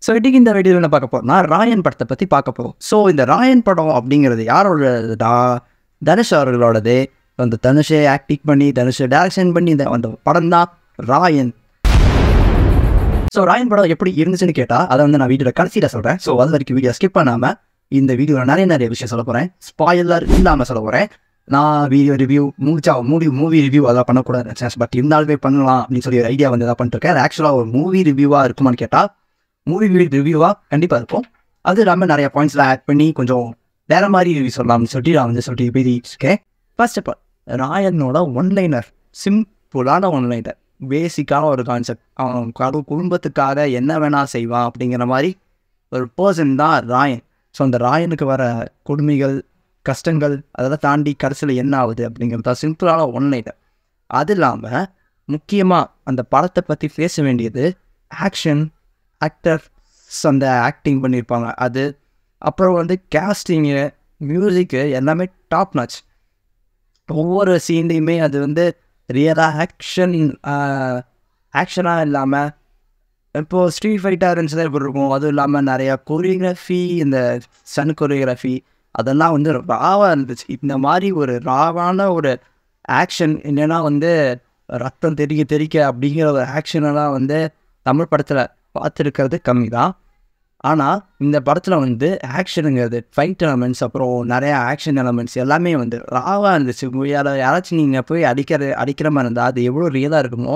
So இன்றைக்கி இந்த வீடியோவில் என்ன பார்க்க போகிறோம்னா ராயன் படத்தை பற்றி பார்க்க போகிறோம். ஸோ இந்த ராயன் படம் அப்படிங்கிறது யாரோடதுடா? தனுஷ் அவர்களோடது. அந்த தனுஷை ஆக்டிங் பண்ணி தனுஷை டேரக்ஷன் பண்ணி அந்த படம் தான் ராயன். ஸோ ராயன் படம் எப்படி இருந்துச்சுன்னு கேட்டால் அதை வந்து நான் வீடியோவில் கடைசியில் சொல்கிறேன். ஸோ அது வரைக்கும் வீடியோ ஸ்கிப் பண்ணாமல் இந்த வீடியோவில் நிறைய விஷயம் சொல்ல போகிறேன். ஸ்பாயிலர் இல்லாமல் சொல்ல போகிறேன். நான் வீடியோ ரிவ்யூ மூவி ரிவ்யூ அதெல்லாம் பண்ணக்கூடாது நினச்சேன். பட் இருந்தாலுமே பண்ணலாம் அப்படின்னு சொல்லி ஒரு ஐடியா வந்து தான் பண்ணிட்டுருக்கேன். அது ஆக்சுவலாக ஒரு மூவி ரிவ்யூவாக இருக்குமான்னு கேட்டால் மூவி ரிவ்யூவாக கண்டிப்பாக இருக்கும். அது இல்லாமல் நிறைய பாயிண்ட்ஸ்லாம் ஆட் பண்ணி கொஞ்சம் வேறு மாதிரி ரிவ்யூ சொல்லலாம்னு சொல்லிட்டு நான் வந்து சொல்லிட்டு பேசியிருக்கேன். ஃபர்ஸ்ட் ஆஃப் ஆல் ராயனோட ஒன்லைனர், சிம்பிளான ஒன்லைனர், பேசிக்கான ஒரு கான்செப்ட். அவன் குடும்பத்துக்காக என்ன வேணால் செய்வான் அப்படிங்கிற மாதிரி ஒரு பர்சன் தான் ராயன். ஸோ அந்த ராயனுக்கு வர கொடுமைகள், கஷ்டங்கள் அதெல்லாம் தாண்டி கடைசியில் என்ன ஆகுது அப்படிங்கிறது தான் சிம்பிளான ஒன்லைனர். அது இல்லாமல் முக்கியமாக அந்த படத்தை பற்றி பேச வேண்டியது ஆக்ஷன், ஆக்டர்ஸ் அந்த ஆக்டிங் பண்ணியிருப்பாங்க, அது அப்புறம் வந்து கேஸ்டிங்கு, மியூசிக்கு எல்லாமே டாப் நாச். ஒவ்வொரு சீன்லேயுமே அது வந்து ரியலாக ஆக்ஷனாக இல்லாமல் இப்போது ஸ்ட்ரீட் ஃபைட்டாக இருந்துச்சுதான் எப்படி இருக்கும். அதுவும் இல்லாமல் நிறையா கொரியோகிராஃபி, இந்த சன் கொரியோகிராஃபி அதெல்லாம் வந்து ராவாக இருந்துச்சு. இந்த மாதிரி ஒரு ராவான ஒரு ஆக்ஷன் இல்லைன்னா வந்து ரத்தம் தெறிக்க அப்படிங்கிற ஒரு ஆக்ஷனெல்லாம் வந்து தமிழ் படத்தில் பார்த்துருக்கிறது கம்மி தான். ஆனால் இந்த படத்தில் வந்து ஆக்ஷனுங்கிறது, ஃபைட் எலமெண்ட்ஸ், அப்புறம் நிறையா ஆக்ஷன் எலமெண்ட்ஸ் எல்லாமே வந்து ராவாக இருந்துச்சு. யாராச்சும் நீங்கள் போய் அடிக்கிற மாதிரி இருந்தால் அது எவ்வளோ ரியலாக இருக்குமோ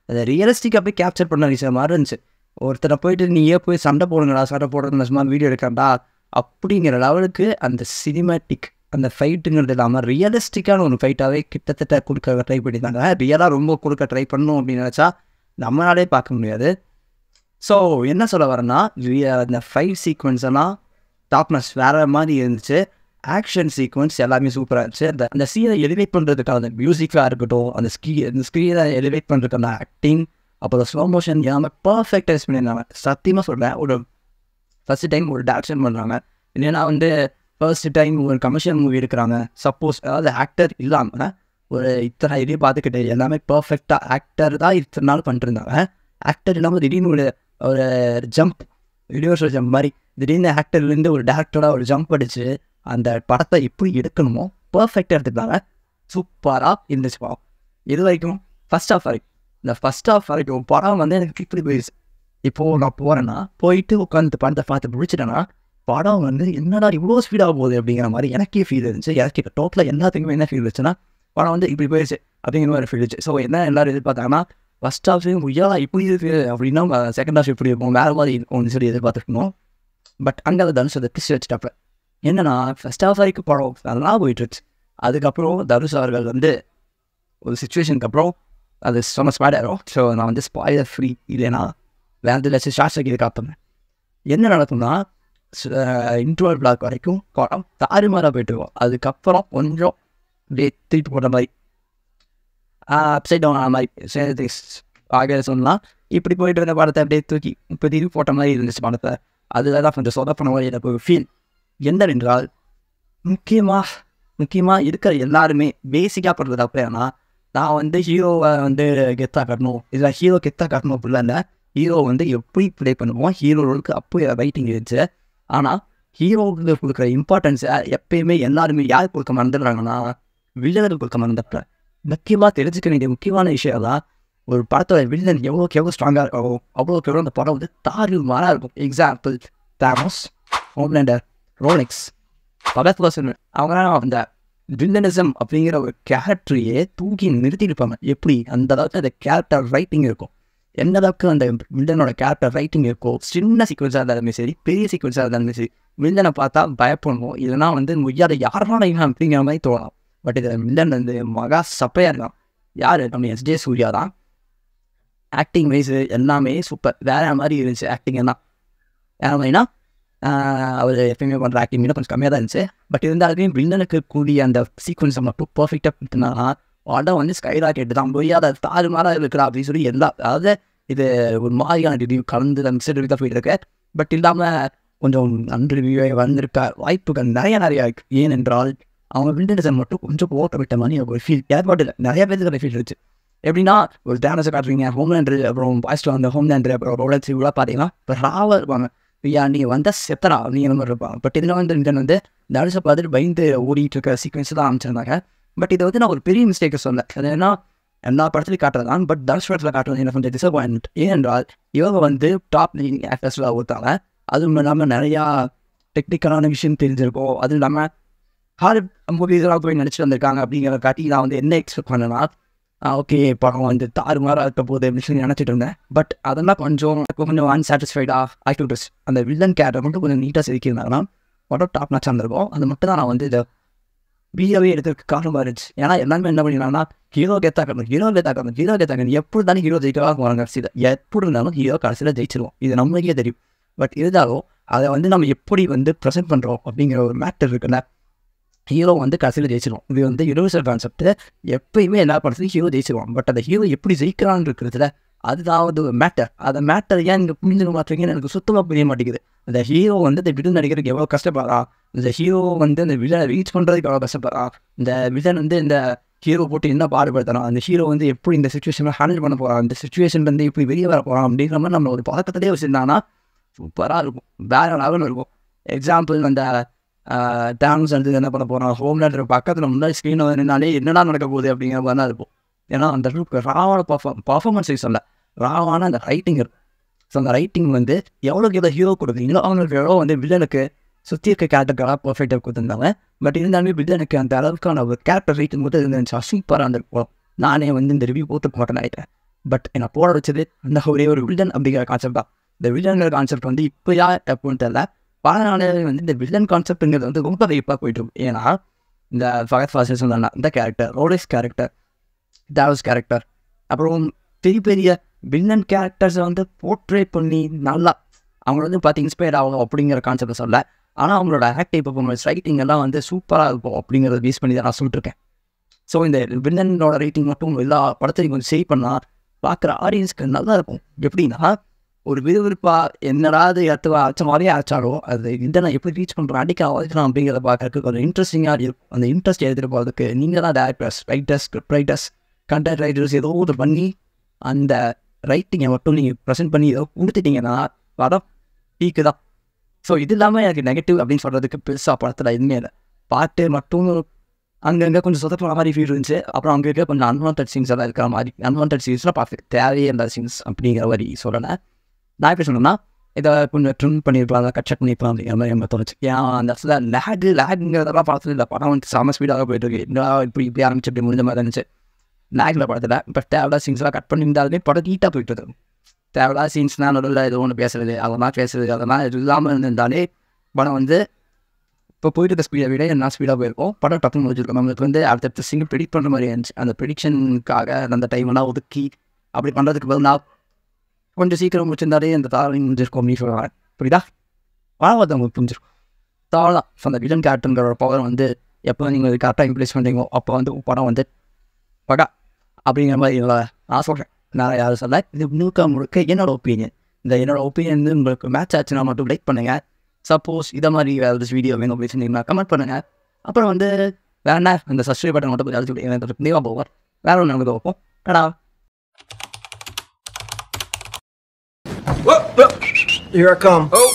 அதை ரியலிஸ்டிக்காக போய் கேப்சர் பண்ண விஷயம் மாதிரி இருந்துச்சு. ஒருத்தரை போயிட்டு நீயே போய் சண்டை போடுறதுல சும்மா வீடியோ எடுக்கண்டா அப்படிங்கிற லெவலுக்கு அந்த சினிமேட்டிக் அந்த ஃபைட்டுங்கிறது இல்லாமல் ரியலிஸ்டிக்கான ஒரு ஃபைட்டாகவே கிட்டத்தட்ட கொடுக்க ட்ரை பண்ணியிருந்தாங்க. ரியலாக ரொம்ப கொடுக்க ட்ரை பண்ணணும் அப்படின்னு நினச்சா நம்மளாலே பார்க்க முடியாது. ஸோ என்ன சொல்ல வரேன்னா, அந்த ஃபைட் சீக்வன்ஸ் எல்லாம் டாப்னஸ் வேறு மாதிரி இருந்துச்சு. ஆக்ஷன் சீக்வன்ஸ் எல்லாமே சூப்பராக இருந்துச்சு. அந்த சீனை எலிவேட் பண்ணுறதுக்கான அந்த மியூசிக்காக இருக்கட்டும், அந்த ஸ்க்ரீனை எலிவேட் பண்ணுறதுக்கு அந்த ஆக்டிங், அப்புறம் ஸ்லோ மோஷன் எல்லாமே பர்ஃபெக்டாக யூஸ் பண்ணியிருந்தாங்க. சத்தியமாக சொல்கிறேன், ஒரு ஃபஸ்ட்டு டைம் ஒரு டேரக்ஷன் பண்ணுறாங்க. இல்லைன்னா வந்து ஃபர்ஸ்ட் டைம் ஒரு கமர்ஷியல் மூவி எடுக்கிறாங்க. சப்போஸ் அதாவது ஆக்டர் இல்லாமல் ஒரு இத்தனை இதையும் பார்த்துக்கிட்டு எல்லாமே பர்ஃபெக்டாக ஆக்டர் தான் இத்தனை நாள் பண்ணிட்டு இருந்தாங்க. ஆக்டர் இல்லாமல் திடீர்னு ஒரு ஜம்ப், யூனிவர்சல் ஜம்ப் மாதிரி திடீர்னு ஆக்டர்லேருந்து ஒரு டேரக்டராக ஒரு ஜம்ப் அடித்து அந்த படத்தை எப்படி எடுக்கணுமோ பர்ஃபெக்டாக எடுத்துட்டாங்க. சூப்பராக இருந்துச்சு படம். இது வரைக்கும் ஃபஸ்ட் ஆஃப் வரைக்கும் படம் வந்து எனக்கு இப்படி போயிடுச்சு. இப்போது நான் போகிறேன்னா போயிட்டு உட்காந்து படத்தை பார்த்து முடிச்சிட்டேன்னா படம் வந்து என்னடா இவ்வளோ ஸ்பீடாக போகுது அப்படிங்கிற மாதிரி எனக்கே ஃபீல் இருந்துச்சு. எனக்கு டோட்டலாக எல்லாத்துக்குமே என்ன ஃபீல் இருந்துச்சுன்னா படம் வந்து இப்படி போயிடுச்சு அப்படிங்கிற மாதிரி ஃபீல் இருந்துச்சு. ஸோ என்ன எல்லோரும் எதிர்பார்த்தாங்கன்னா ஃபஸ்ட் ஹாஃப்லேயும் இப்படி இருக்குது அப்படின்னா செகண்ட் ஹாஃப் எப்படி இருக்கும், வேறு மாதிரி இருக்கும்னு சொல்லி எதிர்பார்த்துருக்கணும். பட் அங்கே அதை தனுஷ் அதை ட்விஸ்ட் வச்சுட்டாப்ப என்னன்னா ஃபஸ்ட் ஹாஃப் வரைக்கும் படம் நல்லா போயிட்டுருச்சு. அதுக்கப்புறம் தனுஷ் அவர்கள் வந்து ஒரு சுச்சுவேஷனுக்கு அப்புறம் அது சொன்ன ஸ்பாட் ஆகிடும். ஸோ நான் வந்து ஸ்பாயிலர் ஃப்ரீ இல்லைன்னா வேறு லட்சம் ஷார்ட்ஸ் ஆக்கி காப்பேன். என்ன நடக்கும்னா இன்டர்வல் பிளாக் வரைக்கும் படம் தாறுமாறாக போயிட்டு இருக்கும். அதுக்கப்புறம் கொஞ்சம் தூக்கிட்டு போட்ட மாதிரி அப்சைட் டவுன் ஆன மாதிரி சேர்ந்து ஆக சொன்னால் இப்படி போயிட்டு இருந்த படத்தை அப்படியே தூக்கி இப்போ திருப்பி போட்ட மாதிரி இருந்துச்சு படத்தை. அதில் தான் கொஞ்சம் சொதப்பின மாதிரி எனக்கு ஒரு ஃபீல். என்னவென்றால் முக்கியமாக இருக்கிற எல்லாருமே பேசிக்காக பண்ணுறது அப்போ ஏன்னா நான் வந்து ஹீரோவை வந்து கெத்தாக காட்டணும், இதில் ஹீரோ கெத்தாக காட்டணும் அப்படிலாம் இல்லை. ஹீரோ வந்து எப்படி ப்ளே பண்ணுவோம், ஹீரோ ரோலுக்கு அப்போ ரைட்டிங் இருந்துச்சு. ஆனால் ஹீரோவுக்கு கொடுக்குற இம்பார்ட்டன்ஸை எப்பயுமே எல்லாருமே யார் கொடுக்க மறந்துடுறாங்கன்னா வில்லனுக்கு கொடுக்க மறந்துடுற. முக்கியமாக தெரிஞ்சுக்க வேண்டிய முக்கியமான விஷயம் தான் ஒரு படத்தோட வில்லன் எவ்வளோக்கு எவ்வளோ ஸ்ட்ராங்காக இருக்கும் அவ்வளோக்கு எவ்வளோ அந்த படம் வந்து தாறுமாறாக இருக்கும். Example Thomas, Homelander, Rolex, Bhagat அவங்களாம் அந்த வில்லனிசம் அப்படிங்கிற ஒரு கேரக்டரையே தூக்கி நிறுத்தியிருப்பாங்க. எப்படி அந்த அளவுக்கு அந்த கேரக்டர் ரைட்டிங் இருக்கும், எந்த அளவுக்கு அந்த வில்லனோட கேரக்டர் ரைட்டிங் இருக்கும். சின்ன சீக்வன்ஸாக இருந்தாலுமே சரி, பெரிய சீக்வன்ஸாக இருந்தாலுமே சரி, வில்லனை பார்த்தா பயப்படணும், இல்லைனா வந்து முடியாத யாரெல்லாம் அப்படிங்கிற மாதிரி தோணும். பட் இதில் வில்லன் வந்து மகா சப்பையாக இருக்கான். யார் நம்ம எஸ்ஜே சூர்யா தான். ஆக்டிங் வைஸு எல்லாமே சூப்பர், வேறு மாதிரி இருந்துச்சு. ஆக்டிங் எல்லாம் வேறு மாதிரினா அவர் எப்பயுமே பண்ணுற ஆக்டிங் கொஞ்சம் கம்மியாக தான் இருந்துச்சு. பட் இருந்தாலுமே வில்லனுக்கு கூடிய அந்த சீக்வன்ஸை மட்டும் பர்ஃபெக்டாக கொடுத்தனா படம் வந்து ஸ்கை ராக்கெட் தான். முடியாத தாறுமாறாக இருக்கிறா அப்படின்னு சொல்லி அதாவது இது ஒரு மாதிரியான ரிவ்யூ கலந்து மிக்சட் ரிவ்யூ தான் போயிட்டு இருக்கு. பட் இல்லாமல் கொஞ்சம் ரிவ்யூவே வந்திருக்க வாய்ப்புகள் நிறையா இருக்குது. ஏனென்றால் அவங்க வில்லனிசம் மட்டும் கொஞ்சம் ஓட்ட விட்ட மாதிரி ஒரு ஃபீல் ஏற்பாடு நிறைய பேருக்கு ஃபீல் இருந்துச்சு. எப்படின்னா ஒரு டேனஸை காட்டுறீங்க ஹோம்லேண்டர் அப்புறம் பாய்ஸ்ட்டு அந்த ஹோம்லேண்டர் அப்புறம் ரோலர் இவ்வளோ பார்த்தீங்கன்னா இப்போ ராவாக இருப்பாங்க. ஐயா நீங்கள் வந்தால் செத்தரா அப்படிங்கிற மாதிரி இருப்பாங்க. பட் இதில் வந்து ரிட்டன் வந்து தனுஷை பார்த்துட்டு பயந்து ஓடிட்டு இருக்க சீக்வன்ஸ் தான் அமைச்சிருந்தாங்க. பட் இதை வந்து நான் ஒரு பெரிய மிஸ்டேக்கை சொன்னேன். அது ஏன்னா எல்லா படத்துலையும் காட்டுறது தான். பட் தனுஷ் படத்தில் காட்டுறது எனக்கு கொஞ்சம் டிசப்பாயின்மெண்ட். ஏனென்றால் இவங்க வந்து டாப் லீடிங் ஆக்டர்ஸில் ஒருத்தாங்க. அதுவும் இல்லாமல் நிறையா டெக்னிக்கலான விஷயம் தெரிஞ்சிருக்கோம். அதுவும் இல்லாமல் ஹாலிவுட் மூவிஸ்லாம் போய் நடிச்சுட்டு வந்திருக்காங்க அப்படிங்கிற காட்டி நான் வந்து என்ன எக்ஸ்பெக்ட் பண்ணேன்னா ஓகே படம் வந்து தாறுமாறாக இருக்க போகுது அப்படின்னு சொல்லி நினச்சிட்டு இருந்தேன். பட் அதெல்லாம் கொஞ்சம் அன்சாட்டிஸ்ஃபைடாக ஆக்டிவிட்டிஸ் அந்த வில்லன் கேரக்டர் மட்டும் கொஞ்சம் நீட்டாக செதுக்கியிருந்தாங்கன்னா படம் டாப் நாச்சாக இருந்திருக்கும். அது மட்டும் தான் நான் வந்து இதை பிஏவே எடுத்துருக்கு காரணமாக இருந்துச்சு. ஏன்னா எல்லாருமே என்ன பண்ணிடலாம்னா ஹீரோ கெத்தாக்கணும் எப்படி தானே ஹீரோ ஜெயிக்கலாம் போகிறாங்க. கடைசியில் எப்படி இருந்தாலும் ஹீரோ கடைசியில் ஜெயிச்சிருவோம். இது நம்மளுக்கே தெரியும். பட் இருந்தாலும் அதை வந்து நம்ம எப்படி வந்து ப்ரெசென்ட் பண்ணுறோம் அப்படிங்கிற ஒரு மேட்டர் இருக்குல்ல. ஹீரோ வந்து கடைசியில் ஜெயிச்சிடும். இது வந்து யூனிவர்சல் கான்செப்ட்டு. எப்பயுமே எல்லா படத்துலையும் ஹீரோ ஜெயிச்சிருவான். பட் அந்த ஹீரோ எப்படி ஜெயிக்கிறான்னு இருக்கிறதுல அதுதான் வந்து ஒரு மேட்டர். அந்த மேட்டர் ஏன் நீங்கள் புரிஞ்சுக்க மாட்டீங்கன்னு எனக்கு சுத்தமாக புரிய மாட்டேங்குது. அந்த ஹீரோ வந்து இந்த வில்லன் நடிக்கிறதுக்கு எவ்வளோ கஷ்டப்படுறா, இந்த ஹீரோ வந்து இந்த வில்லனை ரீச் பண்ணுறதுக்கு எவ்வளோ கஷ்டப்படுறா, இந்த வில்லன் வந்து இந்த ஹீரோ போட்டு என்ன பாடுபடுத்தலாம், அந்த ஹீரோ வந்து எப்படி இந்த சுச்சுவேஷனில் ஹேண்டில் பண்ண போகிறான், இந்த சுச்சுவேஷன்லேருந்து எப்படி வெளியே வர போகிறான் அப்படிங்கிற மாதிரி நம்ம ஒரு பழக்கத்திலே வச்சுருந்தாங்கன்னா சூப்பராக இருக்கும், வேறு லெவலில் இருக்கும். எக்ஸாம்பிள் அந்த டேம்ஸ் வந்து என்ன பண்ண போகிறோம், ஹோம்லேண்டர் பக்கத்தில் முன்னாடி ஸ்க்ரீன் நின்னாலே என்னடா நடக்க போகுது அப்படிங்கிற மாதிரி தான் இருக்கும். ஏன்னா அந்த அளவுக்கு ராவான பர்ஃபார்மன்ஸ் சொல்ல ராவான அந்த ரைட்டிங் இருக்கும். ஸோ அந்த ரைட்டிங் வந்து எவ்வளோக்கு எவ்வளோ ஹீரோ கொடுக்குறீங்களோ அவங்களுக்கு எவ்வளோ வந்து வில்லனுக்கு சுற்றி இருக்க கேரக்டர்களாக பர்ஃபெக்டாக கொடுத்துருந்தாங்க. பட் இருந்தாலுமே வில்லனுக்கு அந்த அளவுக்கான ஒரு கேரக்டர் ரைட்டிங் மட்டும் இருந்துச்சு. சூப்பராக இருந்திருக்கும். நானே வந்து இந்த ரிவ்யூ போட்டு மாட்டேன் ஆகிட்டேன். பட் என்னை போட வச்சது அந்த ஒரே ஒரு வில்லன் அப்படிங்கிற கான்செப்ட் தான். இந்த வில்லன்கிற கான்செப்ட் வந்து இப்போ யார் எப்போன்னு தெரியல. பல நாளே வந்து இந்த வில்லன் கான்செப்ட்டுங்கிறது வந்து ரொம்ப வெயிப்பாக போயிட்டு இருக்கும். ஏன்னா இந்த ஃபகத் ஃபாசில் சொன்னாங்க இந்த கேரக்டர், ரோலேஸ் கேரக்டர், தாவஸ் கேரக்டர், அப்புறம் பெரிய பெரிய வில்லன் கேரக்டர்ஸை வந்து போர்ட்ரேட் பண்ணி நல்லா அவங்க வந்து பார்த்து இன்ஸ்பயர் ஆகும் அப்படிங்கிற கான்செப்டை சொல்ல. ஆனால் அவங்களோட ஆக்டிவ் பர்ஃபார்மன்ஸ் ரைட்டிங் எல்லாம் வந்து சூப்பராக இருக்கும் அப்படிங்கிறத பேஸ் பண்ணி தான் நான் சொல்லிட்டுருக்கேன். ஸோ இந்த வில்லனோட ரைட்டிங் மட்டும் எல்லா படத்தையும் கொஞ்சம் சேவ் பண்ணால் பார்க்குற ஆடியன்ஸ்க்கு நல்லா இருக்கும். எப்படின்னா ஒரு விறுவிறுப்பாக என்னடாது அச்ச மாதிரியே அச்சாலும் அது இன்டர்னை எப்படி ரீச் பண்ணுறோம் அடிக்க வச்சுக்கலாம் அப்படிங்கிறத பார்க்கறதுக்கு கொஞ்சம் இன்ட்ரெஸ்டிங்காக இருக்கும். அந்த இன்ட்ரெஸ்ட் எடுத்துகிட்டு போகிறதுக்கு நீங்கள் தான் directors, writers, script writers, content writers ஏதோ ஒரு பண்ணி அந்த ரைட்டிங்கை மட்டும் நீங்கள் ப்ரெசென்ட் பண்ணி ஏதோ கொடுத்துட்டீங்கன்னா படம் பீக்கு தான். ஸோ இது இல்லாமல் எனக்கு நெகட்டிவ் அப்படின்னு சொல்கிறதுக்கு பெருசாக படத்தில் எதுவுமே இல்லை. பாட்டு மட்டும் அங்கங்கே கொஞ்சம் சொதப்புற மாதிரி ஃபீல் இருந்துச்சு. அப்புறம் அங்கே இருக்க கொஞ்சம் அன்வான்ட் சீன்ஸ் எல்லாம் இருக்கிற மாதிரி அன்வான்ட் சீன்ஸ்லாம் பார்த்து தேவையே அந்த சீன்ஸ் அப்படிங்கிற மாதிரி சொல்லலை. நான் எப்படி சொன்னேன்னா இதை கொஞ்சம் ட்ரிம் பண்ணியிருக்கலாம், கட் பண்ணியிருக்கலாம் அப்படிங்கிற மாதிரி எனக்கு தோணுச்சு. ஏன் அந்த இடத்துல லேகுங்கிறதெல்லாம் பார்த்து இல்லை, படம் வந்து செம ஸ்பீடாக போயிட்டு இருக்கு. என்ன இப்படி ஆரம்பிச்சு இப்படி முடிஞ்ச மாதிரி இருந்துச்சு லேகில் படத்தில். இப்போ தேவையில்லா சீன்ஸ்லாம் கட் பண்ணியிருந்தாலுமே படம் நீட்டாக போயிட்டு இருக்கு. தேவையில்லா சீன்ஸ்னால் நடுவில் ஏதோ ஒன்று பேசுறது அதெல்லாம் இது இல்லாமல் இருந்திருந்தாலே படம் வந்து இப்போ போயிட்டு இருக்க ஸ்பீடை விட என்ன ஸ்பீடாக போயிருக்கும். படம் டக்குன்னு முடிஞ்சிருக்கும். நம்மளுக்கு வந்து அடுத்த சீன் ப்ரெடிக்ட் பண்ணுற மாதிரி இருந்துச்சு. அந்த ப்ரெடிக்ஷனுக்காக அந்த டைமெல்லாம் ஒதுக்கி அப்படி பண்ணுறதுக்கு பதில் நான் கொஞ்சம் சீக்கிரம் முடிச்சிருந்தாலே அந்த தாவணி முடிஞ்சிருக்கும் அப்படின்னு சொல்லுவாங்க. புரியுதா? வாழ்வது அவங்களுக்கு புரிஞ்சிருக்கும். தாவலாம் அந்த வில்லன் கேரக்டருங்கிற பவர் வந்து எப்போ நீங்கள் கரெக்டாக இம்ப்ளேஸ் பண்ணுறீங்களோ அப்போ வந்து படம் வந்து பகா அப்படிங்கிற மாதிரி நான் சொல்கிறேன். நான் யாரும் சொல்ல, இது முழுக்க என்னோட ஒப்பீனியன். இந்த என்னோட ஒப்பீனியன் வந்து உங்களுக்கு மேட்ச் ஆச்சுன்னா மட்டும் லைக் பண்ணுங்கள். சப்போஸ் இதை மாதிரி வேறு வீடியோ வேணும் அப்படின்னு சொன்னீங்கன்னா கமெண்ட் பண்ணுங்கள். அப்புறம் வந்து வேறு என்ன இந்த சப்ஸ்கிரைப் பட்டன் மட்டும் கொஞ்சம் அழைச்சி நேவாக போவோம். வேறு ஒன்று நமக்கு வைப்போம். கடா Here I come. Oh.